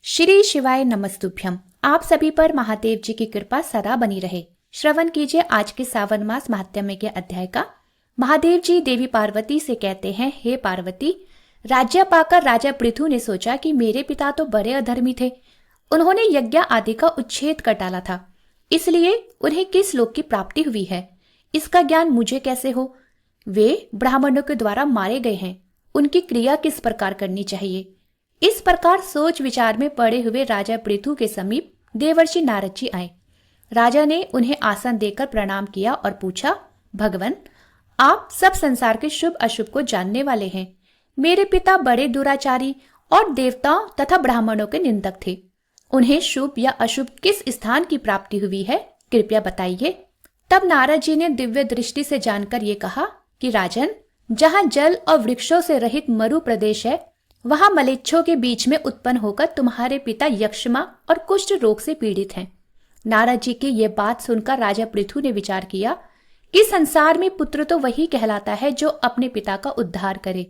श्री शिवाय नमस्तुभ्यम। आप सभी पर महादेव जी की कृपा सदा बनी रहे। श्रवण कीजिए आज के सावन मास महात्म्य के अध्याय का। महादेव जी देवी पार्वती से कहते हैं, हे पार्वती, राज्य पाकर राजा पृथु ने सोचा कि मेरे पिता तो बड़े अधर्मी थे, उन्होंने यज्ञ आदि का उच्छेद कर डाला था, इसलिए उन्हें किस लोक की प्राप्ति हुई है इसका ज्ञान मुझे कैसे हो। वे ब्राह्मणों के द्वारा मारे गए हैं, उनकी क्रिया किस प्रकार करनी चाहिए। इस प्रकार सोच विचार में पड़े हुए राजा पृथु के समीप देवर्षि नारद जी आए। राजा ने उन्हें आसन देकर प्रणाम किया और पूछा, भगवन, आप सब संसार के शुभ अशुभ को जानने वाले हैं। मेरे पिता बड़े दुराचारी और देवताओं तथा ब्राह्मणों के निंदक थे, उन्हें शुभ या अशुभ किस स्थान की प्राप्ति हुई है, कृपया बताइए। तब नारद जी ने दिव्य दृष्टि से जानकर ये कहा कि राजन, जहाँ जल और वृक्षों से रहित मरु प्रदेश है, वहां मलेच्छों के बीच में उत्पन्न होकर तुम्हारे पिता यक्षमा और कुष्ठ रोग से पीड़ित हैं। नारद जी की ये बात सुनकर राजा पृथु ने विचार किया कि संसार में पुत्र तो वही कहलाता है जो अपने पिता का उद्धार करे।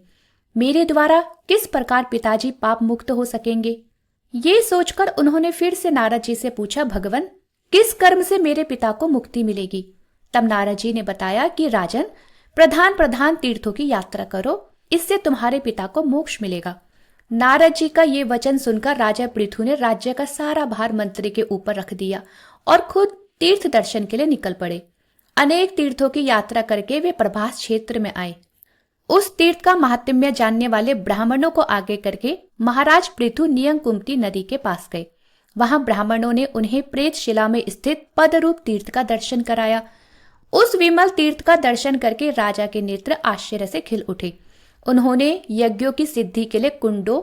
मेरे द्वारा किस प्रकार पिताजी पाप मुक्त हो सकेंगे। ये सोचकर उन्होंने फिर से नारद जी से पूछा, भगवन, किस कर्म से मेरे पिता को मुक्ति मिलेगी। तब नारद जी ने बताया कि राजन, प्रधान प्रधान तीर्थों की यात्रा करो, इससे तुम्हारे पिता को मोक्ष मिलेगा। नारद जी का ये वचन सुनकर राजा पृथु ने राज्य का सारा भार मंत्री के ऊपर रख दिया और खुद तीर्थ दर्शन के लिए निकल पड़े। अनेक तीर्थों की यात्रा करके वे प्रभास क्षेत्र में आए। उस तीर्थ का महात्म्य जानने वाले ब्राह्मणों को आगे करके महाराज पृथु नियंकुंती नदी के पास गए। वहां ब्राह्मणों ने उन्हें प्रेत शिला में स्थित पदरूप तीर्थ का दर्शन कराया। उस विमल तीर्थ का दर्शन करके राजा के नेत्र आश्चर्य से खिल उठे। उन्होंने यज्ञों की सिद्धि के लिए कुंडों,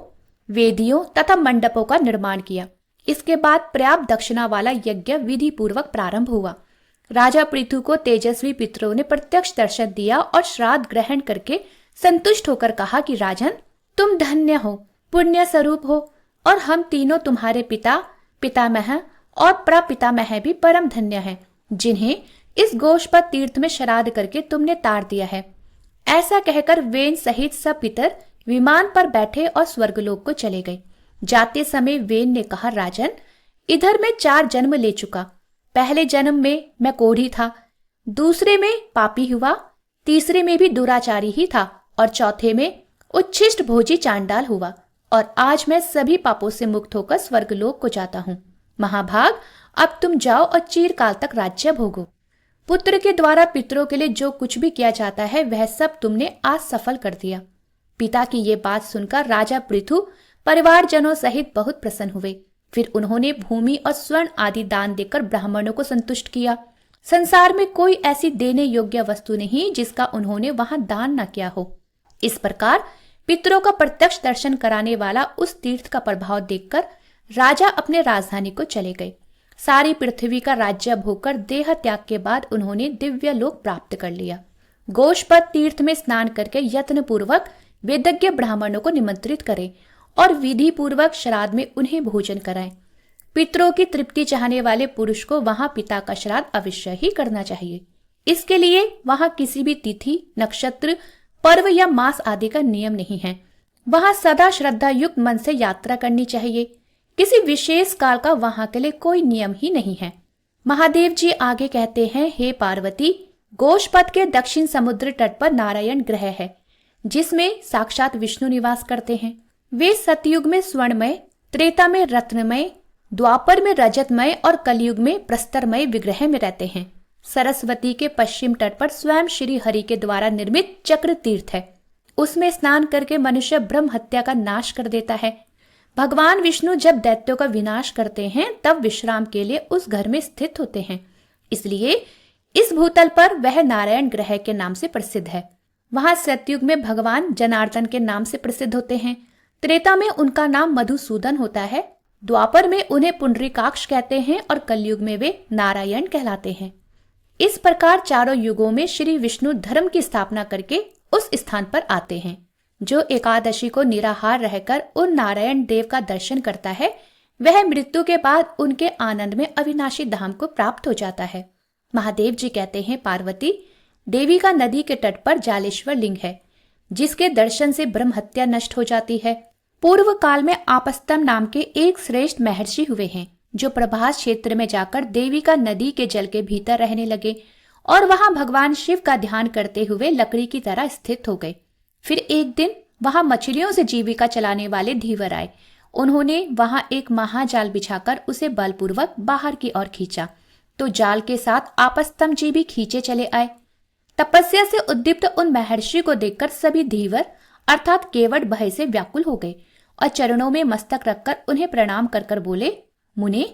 वेदियों तथा मंडपों का निर्माण किया। इसके बाद पर्याप्त दक्षिणा वाला यज्ञ विधि पूर्वक प्रारंभ हुआ। राजा पृथु को तेजस्वी पितरों ने प्रत्यक्ष दर्शन दिया और श्राद्ध ग्रहण करके संतुष्ट होकर कहा कि राजन, तुम धन्य हो, पुण्य स्वरूप हो, और हम तीनों तुम्हारे पिता, पितामह और प्रपितामह भी परम धन्य हैं, जिन्हें इस गोष्पद तीर्थ में श्राद्ध करके तुमने तार दिया है। ऐसा कहकर वेन सहित सब पितर विमान पर बैठे और स्वर्गलोक को चले गए। जाते समय वेन ने कहा, राजन, इधर मैं 4 जन्म ले चुका। पहले जन्म में मैं कोढ़ी था, दूसरे में पापी हुआ, तीसरे में भी दुराचारी ही था और चौथे में उच्छिष्ट भोजी चांडाल हुआ, और आज मैं सभी पापों से मुक्त होकर स्वर्गलोक को जाता हूँ। महाभाग, अब तुम जाओ और चिरकाल तक राज्य भोगो। पुत्र के द्वारा पितरों के लिए जो कुछ भी किया जाता है वह सब तुमने आज सफल कर दिया। पिता की ये बात सुनकर राजा पृथु परिवारजनों सहित बहुत प्रसन्न हुए। फिर उन्होंने भूमि और स्वर्ण आदि दान देकर ब्राह्मणों को संतुष्ट किया। संसार में कोई ऐसी देने योग्य वस्तु नहीं जिसका उन्होंने वहां दान न किया हो। इस प्रकार पितरों का प्रत्यक्ष दर्शन कराने वाला उस तीर्थ का प्रभाव देखकर राजा अपने राजधानी को चले गए। सारी पृथ्वी का राज्य भोगकर देह त्याग के बाद उन्होंने दिव्य लोक प्राप्त कर लिया। गोष्पद तीर्थ में स्नान करके यत्न पूर्वक वेदज्ञ ब्राह्मणों को निमंत्रित करें और विधि पूर्वक श्राद्ध में उन्हें भोजन कराएं। पितरों की तृप्ति चाहने वाले पुरुष को वहां पिता का श्राद्ध अवश्य ही करना चाहिए। इसके लिए वहां किसी भी तिथि, नक्षत्र, पर्व या मास आदि का नियम नहीं है। वहां सदा श्रद्धा युक्त मन से यात्रा करनी चाहिए। किसी विशेष काल का वहां के लिए कोई नियम ही नहीं है। महादेव जी आगे कहते हैं, हे पार्वती, गोष्पद के दक्षिण समुद्र तट पर नारायण ग्रह है, जिसमें साक्षात विष्णु निवास करते हैं। वे सतयुग में स्वर्णमय, त्रेता में रत्नमय, द्वापर में रजतमय और कलयुग में प्रस्तरमय विग्रह में रहते हैं। सरस्वती के पश्चिम तट पर स्वयं श्री हरि के द्वारा निर्मित चक्र तीर्थ है। उसमें स्नान करके मनुष्य ब्रह्म हत्या का नाश कर देता है। भगवान विष्णु जब दैत्यों का विनाश करते हैं तब विश्राम के लिए उस घर में स्थित होते हैं, इसलिए इस भूतल पर वह नारायण ग्रह के नाम से प्रसिद्ध है। वहां सतयुग में भगवान जनार्दन के नाम से प्रसिद्ध होते हैं, त्रेता में उनका नाम मधुसूदन होता है, द्वापर में उन्हें पुंडरीकाक्ष कहते हैं और कलयुग में वे नारायण कहलाते हैं। इस प्रकार चारों युगों में श्री विष्णु धर्म की स्थापना करके उस स्थान पर आते हैं। जो एकादशी को निराहार रहकर उन नारायण देव का दर्शन करता है, वह मृत्यु के बाद उनके आनंद में अविनाशी धाम को प्राप्त हो जाता है। महादेव जी कहते हैं, पार्वती, देवी का नदी के तट पर जालेश्वर लिंग है, जिसके दर्शन से ब्रह्म हत्या नष्ट हो जाती है। पूर्व काल में आपस्तम नाम के एक श्रेष्ठ महर्षि हुए हैं, जो प्रभास क्षेत्र में जाकर देवी का नदी के जल के भीतर रहने लगे और वहां भगवान शिव का ध्यान करते हुए लकड़ी की तरह स्थित हो गए। फिर एक दिन वहां मछलियों से जीविका चलाने वाले धीवर आए। उन्होंने वहां एक महाजाल बिछाकर उसे बलपूर्वक बाहर की ओर खींचा, तो जाल के साथ आपस्तम जी भी खींचे चले आए। तपस्या से उद्दीप्त उन महर्षि को देखकर सभी धीवर अर्थात केवट भय से व्याकुल हो गए और चरणों में मस्तक रखकर उन्हें प्रणाम कर कर बोले, मुने,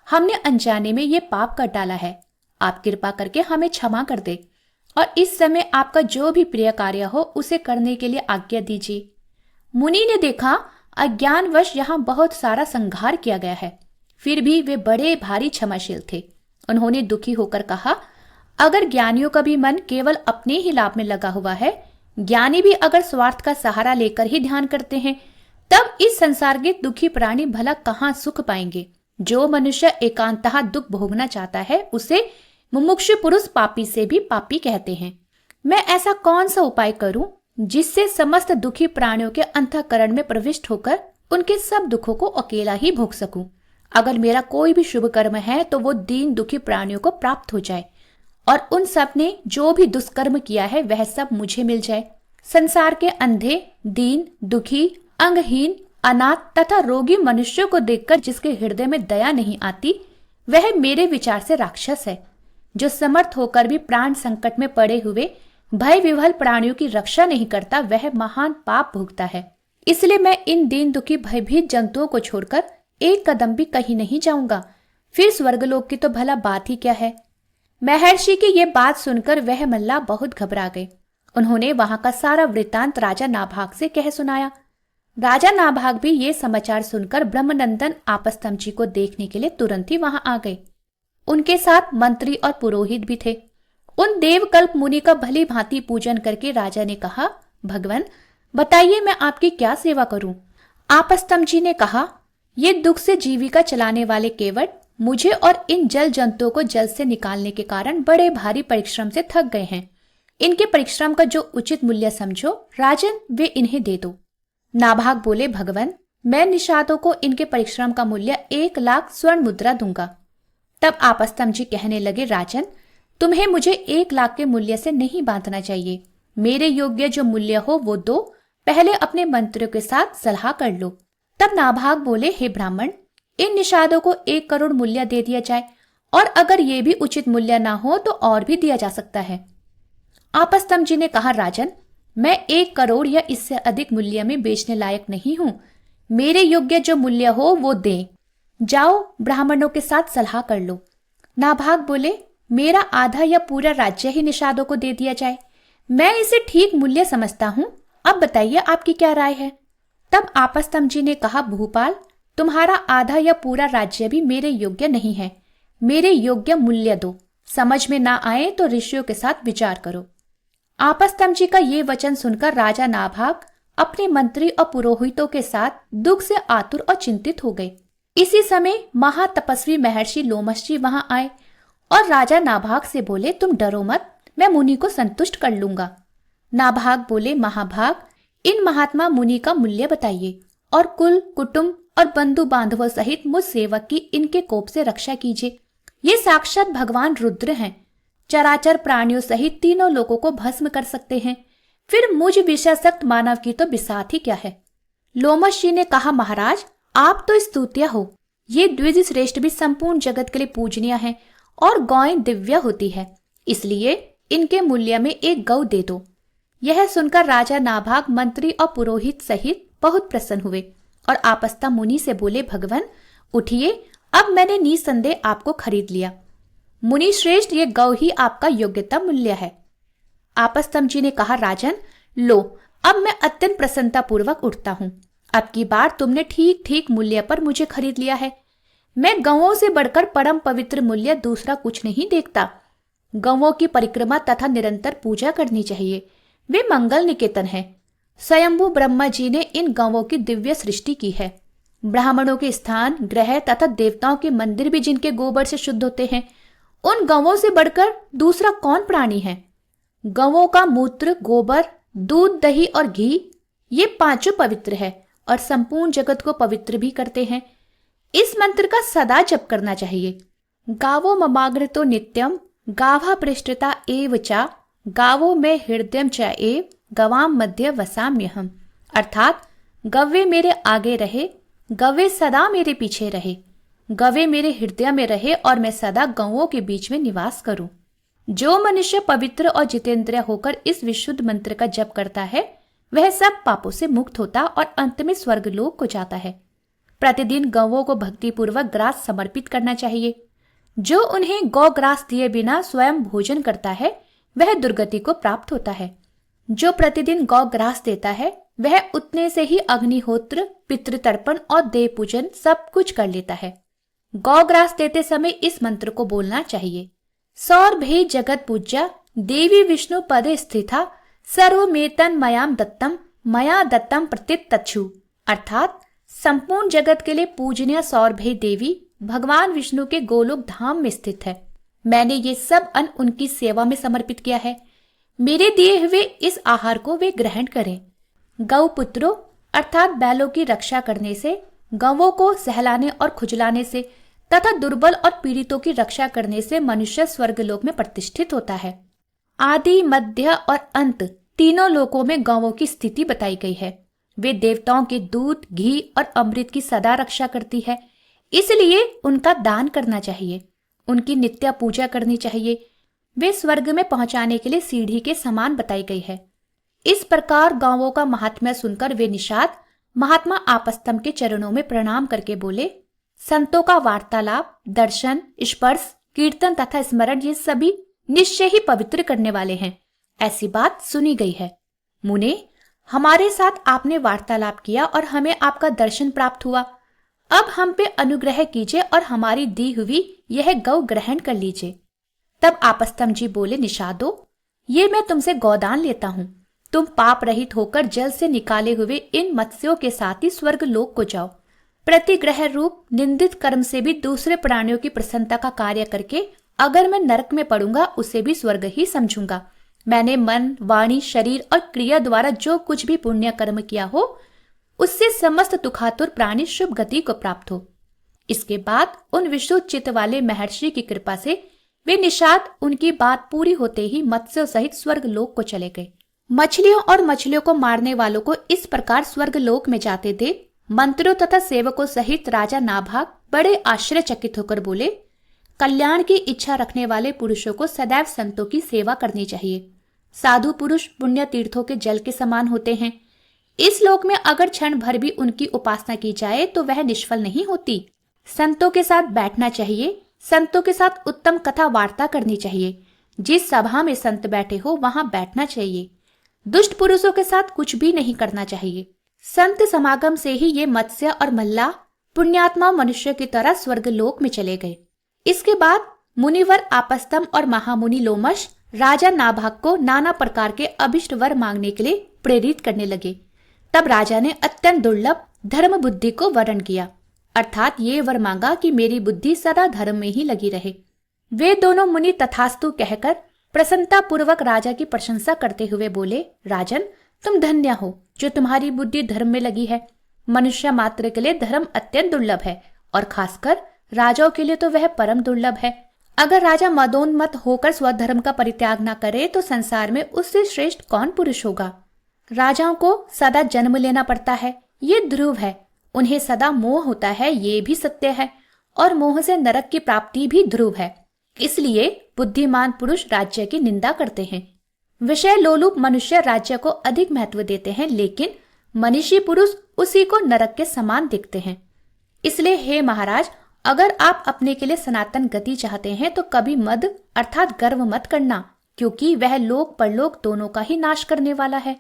हमने अनजाने में ये पाप कर डाला है, आप कृपा करके हमें क्षमा कर दे और इस समय आपका जो भी प्रिय कार्य हो उसे करने के लिए आज्ञा दीजिए। मुनि ने देखा अज्ञानवश यहाँ बहुत सारा संहार किया गया है, फिर भी वे बड़े भारी क्षमाशील थे। उन्होंने दुखी होकर कहा, अगर ज्ञानियों का भी मन केवल अपने ही लाभ में लगा हुआ है, ज्ञानी भी अगर स्वार्थ का सहारा लेकर ही ध्यान करते हैं, तब इस संसार के दुखी प्राणी भला कहाँ सुख पाएंगे। जो मनुष्य एकांतः दुख भोगना चाहता है उसे मुमुक्षु पुरुष पापी से भी पापी कहते हैं। मैं ऐसा कौन सा उपाय करूं जिससे समस्त दुखी प्राणियों के अंतःकरण में प्रविष्ट होकर उनके सब दुखों को अकेला ही भोग सकूं। अगर मेरा कोई भी शुभ कर्म है तो वो दीन दुखी प्राणियों को प्राप्त हो जाए और उन सब ने जो भी दुष्कर्म किया है वह सब मुझे मिल जाए। संसार के अंधे, दीन, दुखी, अंगहीन, अनाथ तथा रोगी मनुष्यों को देखकर जिसके हृदय में दया नहीं आती, वह मेरे विचार से राक्षस है। जो समर्थ होकर भी प्राण संकट में पड़े हुए भय विह्वल प्राणियों की रक्षा नहीं करता, वह महान पाप भोगता है। इसलिए मैं इन दीन दुखी भयभीत जंतुओं को छोड़कर एक कदम भी कहीं नहीं जाऊंगा। फिर स्वर्गलोक की तो भला बात ही क्या है। महर्षि की ये बात सुनकर वह मल्लाह बहुत घबरा गए। उन्होंने वहां का सारा वृतांत राजा नाभाग से कह सुनाया। राजा नाभाग भी ये समाचार सुनकर ब्रह्मनंदन आपस्तम जी को देखने के लिए तुरंत ही वहां आ गए। उनके साथ मंत्री और पुरोहित भी थे। उन देवकल्प मुनि का भली भांति पूजन करके राजा ने कहा, भगवान बताइए मैं आपकी क्या सेवा करूं। आपस्तम जी ने कहा, ये दुख से जीविका चलाने वाले केवट मुझे और इन जल जंतुओं को जल से निकालने के कारण बड़े भारी परिश्रम से थक गए हैं। इनके परिश्रम का जो उचित मूल्य समझो राजन, वे इन्हें दे दो। नाभाग बोले, भगवान मैं निषादों को इनके परिश्रम का मूल्य 1,00,000 स्वर्ण मुद्रा दूंगा। तब आपस्तम जी कहने लगे, राजन तुम्हें मुझे 1,00,000 के मूल्य से नहीं बांधना चाहिए। मेरे योग्य जो मूल्य हो वो दो, पहले अपने मंत्रियों के साथ सलाह कर लो। तब नाभाग बोले, हे ब्राह्मण, इन निषादों को 1 करोड़ मूल्य दे दिया जाए और अगर ये भी उचित मूल्य ना हो तो और भी दिया जा सकता है। आपस्तम जी ने कहा, राजन मैं 1 करोड़ या इससे अधिक मूल्य में बेचने लायक नहीं हूं। मेरे योग्य जो मूल्य हो वो दें। जाओ ब्राह्मणों के साथ सलाह कर लो। नाभाग बोले, मेरा आधा या पूरा राज्य ही निषादों को दे दिया जाए, मैं इसे ठीक मूल्य समझता हूं। अब बताइए आपकी क्या राय है। तब आपस्तम जी ने कहा, भूपाल तुम्हारा आधा या पूरा राज्य भी मेरे योग्य नहीं है। मेरे योग्य मूल्य दो। समझ में ना आए तो ऋषियों के साथ विचार करो। आपस्तम जी का ये वचन सुनकर राजा नाभाग अपने मंत्री और पुरोहितों के साथ दुख से आतुर और चिंतित हो गए। इसी समय महातपस्वी महर्षि लोमश वहां आए और राजा नाभाग से बोले, तुम डरो मत, मैं मुनि को संतुष्ट कर लूंगा। नाभाग बोले, महाभाग इन महात्मा मुनि का मूल्य बताइए और कुल कुटुंब और बंधु बांधवों सहित मुझ सेवक की इनके कोप से रक्षा कीजिए। ये साक्षात भगवान रुद्र हैं, चराचर प्राणियों सहित तीनों लोगों को भस्म कर सकते हैं। फिर मुझ विषयासक्त मानव की तो बिसात ही क्या है। लोमश जी ने कहा, महाराज आप तो स्तुत्य हो। ये द्विज श्रेष्ठ भी संपूर्ण जगत के लिए पूजनीय है और गौएं दिव्य होती है, इसलिए इनके मूल्य में 1 गौ दे दो। यह सुनकर राजा नाभाग मंत्री और पुरोहित सहित बहुत प्रसन्न हुए और आपस्तम मुनि से बोले, भगवान उठिए, अब मैंने निसंदेह आपको खरीद लिया। मुनि श्रेष्ठ, ये गौ ही आपका योग्यता मूल्य है। आपस्तम जी ने कहा, राजन लो, अब मैं अत्यंत प्रसन्नता पूर्वक उठता हूँ। अब की बार तुमने ठीक ठीक मूल्य पर मुझे खरीद लिया है। मैं गौओं से बढ़कर परम पवित्र मूल्य दूसरा कुछ नहीं देखता। गौओं की परिक्रमा तथा निरंतर पूजा करनी चाहिए, वे मंगल निकेतन है। स्वयंभू ब्रह्मा जी ने इन गौओं की दिव्य सृष्टि की है। ब्राह्मणों के स्थान, ग्रह तथा देवताओं के मंदिर भी जिनके गोबर से शुद्ध होते हैं, उन गौओं से बढ़कर दूसरा कौन प्राणी है। गौओं का मूत्र, गोबर, दूध, दही और घी ये 5 पवित्र है और संपूर्ण जगत को पवित्र भी करते हैं। इस मंत्र का सदा जप करना चाहिए। गावो ममाग्रतो नित्यम गावा पृष्ठता एव चा गावो में हृदयम च एव गवाम मध्य वसाम्यहम। अर्थात गव्वे मेरे आगे रहे, गव्वे सदा मेरे पीछे रहे, गव्वे मेरे हृदय में रहे और मैं सदा गौओं के बीच में निवास करूं। जो मनुष्य पवित्र और जितेंद्रिय होकर इस विशुद्ध मंत्र का जप करता है वह सब पापों से मुक्त होता और अंत में स्वर्गलोक को जाता है। प्रतिदिन गौओं को भक्तिपूर्वक ग्रास समर्पित करना चाहिए। जो उन्हें गौ ग्रास दिए बिना स्वयं भोजन करता है वह दुर्गति को प्राप्त होता है। जो प्रतिदिन गौ ग्रास देता है वह उतने से ही अग्निहोत्र, पितृतर्पण और देव पूजन सब कुछ कर लेता है। गौ ग्रास देते समय इस मंत्र को बोलना चाहिए। सौरभे जगत पूज्या देवी विष्णु पदे स्थिता सर्वमेतन मयाम दत्तम मया दत्तम प्रतितच्छु। अर्थात संपूर्ण जगत के लिए पूजनीय सौरभे देवी भगवान विष्णु के गोलोक धाम में स्थित है। मैंने ये सब अन्न उनकी सेवा में समर्पित किया है। मेरे दिए हुए इस आहार को वे ग्रहण करें। गौ पुत्रों अर्थात बैलों की रक्षा करने से, गौओं को सहलाने और खुजलाने से तथा दुर्बल और पीड़ितों की रक्षा करने से मनुष्य स्वर्गलोक में प्रतिष्ठित होता है। आदि, मध्य और अंत तीनों लोकों में गौओं की स्थिति बताई गई है। वे देवताओं के दूध, घी और अमृत की सदा रक्षा करती है, इसलिए उनका दान करना चाहिए, उनकी नित्य पूजा करनी चाहिए। वे स्वर्ग में पहुंचाने के लिए सीढ़ी के समान बताई गई है। इस प्रकार गौओं का महात्म्य सुनकर वे निषाद महात्मा आपस्तम्भ के चरणों में प्रणाम करके बोले, संतों का वार्तालाप, दर्शन, स्पर्श, कीर्तन तथा स्मरण ये सभी निश्चय ही पवित्र करने वाले हैं। ऐसी बात सुनी गई है। मुने, हमारे साथ आपने वार्तालाप किया और हमें आपका दर्शन प्राप्त हुआ। अब हम पे अनुग्रह कीजिए और हमारी दी हुई यह गौ ग्रहण कर लीजिए। तब आपस्तम्भ जी बोले, निषादो, ये मैं तुमसे गौदान लेता हूँ। तुम पाप रहित होकर जल से निकाले हुए इन मत्स्यों के साथ ही स्वर्ग लोक को जाओ। प्रतिग्रह रूप निंदित कर्म से भी दूसरे प्राणियों की प्रसन्नता का कार्य करके अगर मैं नरक में पड़ूंगा उसे भी स्वर्ग ही समझूंगा। मैंने मन, वाणी, शरीर और क्रिया द्वारा जो कुछ भी पुण्य कर्म किया हो उससे समस्त दुखातुर प्राणी शुभ गति को प्राप्त हो। इसके बाद उन विशुद्ध चित्त वाले महर्षि की कृपा से वे निषाद उनकी बात पूरी होते ही मत्स्यों सहित स्वर्ग लोक को चले गए। मछलियों और मछलियों को मारने वालों को इस प्रकार स्वर्ग लोक में जाते देख मंत्रियों तथा सेवकों सहित राजा नाभाग बड़े आश्चर्यचकित होकर बोले, कल्याण की इच्छा रखने वाले पुरुषों को सदैव संतों की सेवा करनी चाहिए। साधु पुरुष पुण्य तीर्थों के जल के समान होते हैं। इस लोक में अगर क्षण भर भी उनकी उपासना की जाए तो वह निष्फल नहीं होती। संतों के साथ बैठना चाहिए, संतों के साथ उत्तम कथा वार्ता करनी चाहिए। जिस सभा में संत बैठे हो वहां बैठना चाहिए। दुष्ट पुरुषों के साथ कुछ भी नहीं करना चाहिए। संत समागम से ही ये मत्स्य और मल्लाह पुण्यात्मा मनुष्य की तरह स्वर्ग लोक में चले गए। इसके बाद मुनिवर आपस्तम्भ और महामुनि लोमश राजा नाभाग को नाना प्रकार के अभिष्ट वर मांगने के लिए प्रेरित करने लगे। तब राजा ने अत्यंत दुर्लभ धर्म बुद्धि को वर्ण किया, अर्थात ये वर मांगा कि मेरी बुद्धि सदा धर्म में ही लगी रहे। वे दोनों मुनि तथास्तु कहकर प्रसन्नता पूर्वक राजा की प्रशंसा करते हुए बोले, राजन, तुम धन्य हो जो तुम्हारी बुद्धि धर्म में लगी है। मनुष्य मात्र के लिए धर्म अत्यंत दुर्लभ है और खासकर राजाओं के लिए तो वह परम दुर्लभ है। अगर राजा मदोन्मत्त होकर स्वधर्म का परित्याग न करे तो संसार में उससे श्रेष्ठ कौन पुरुष होगा। राजाओं को सदा जन्म लेना पड़ता है, ये ध्रुव है। उन्हें सदा मोह होता है, ये भी सत्य है। और मोह से नरक की प्राप्ति भी ध्रुव है। इसलिए बुद्धिमान पुरुष राज्य की निंदा करते हैं। विषय लोलुप मनुष्य राज्य को अधिक महत्व देते हैं, लेकिन मनीषी पुरुष उसी को नरक के समान दिखते हैं। इसलिए हे महाराज, अगर आप अपने के लिए सनातन गति चाहते हैं तो कभी मद अर्थात गर्व मत करना, क्योंकि वह लोक परलोक दोनों का ही नाश करने वाला है।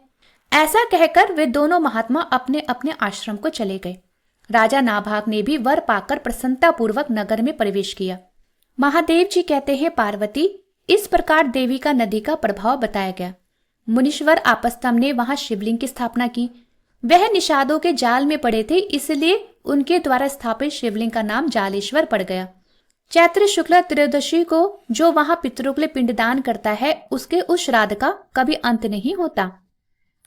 ऐसा कहकर वे दोनों महात्मा अपने अपने आश्रम को चले गए। राजा नाभाग ने भी वर पाकर प्रसन्नता पूर्वक नगर में प्रवेश किया। महादेव जी कहते हैं, पार्वती, इस प्रकार देवी का नदी का प्रभाव बताया गया। मुनीश्वर आपस्तम्भ ने वहां शिवलिंग की स्थापना की। वह निषादों के जाल में पड़े थे, इसलिए उनके द्वारा स्थापित शिवलिंग का नाम जालेश्वर पड़ गया। चैत्र शुक्ल त्रयोदशी को जो वहां पितरों के लिए पिंडदान करता है उसके उस श्राद्ध का कभी अंत नहीं होता।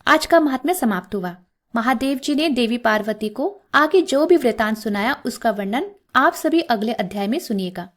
आज का महात्म्य समाप्त हुआ। महादेव जी ने देवी पार्वती को आगे जो भी वृतांत सुनाया उसका वर्णन आप सभी अगले अध्याय में सुनिएगा।